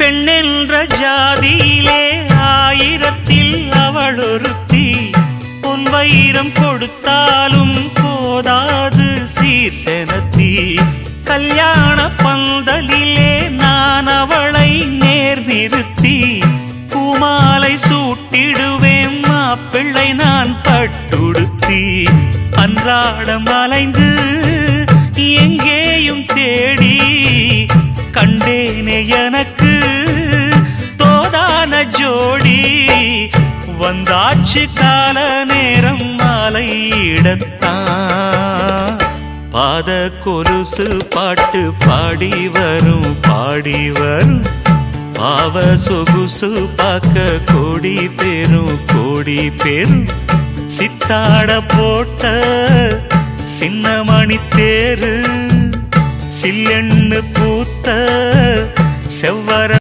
பெண்ணென்ற ஜாதியிலே ஆயிரத்தில் அவள் ஒருத்தி. பொன் வைரம் கொடுத்தாலும் போதாது சீர்செனத்தி. கல்யாண பந்தலிலே நான் அவளை நேர் நிறுத்தி. பூமாலை சூட்டிடுவேன் மாப்பிள்ளை நான் பட்டுடுத்தி. அன்றாடம் அலைந்து எங்கேயும் தேடி கண்டேனே எனக்கு தோதான ஜோடி. வந்தாச்சு கால நேரம் மாலையிடத்தான். பாத கொலுசு பாட்டு பாடி வரும் பாடி வரும். பாவ சொகுசு பார்க்க கோடி பேரும். சித்தாட போட்ட சின்ன மணி தேரு. சில்லெண்ணு பூத்த செவ்வர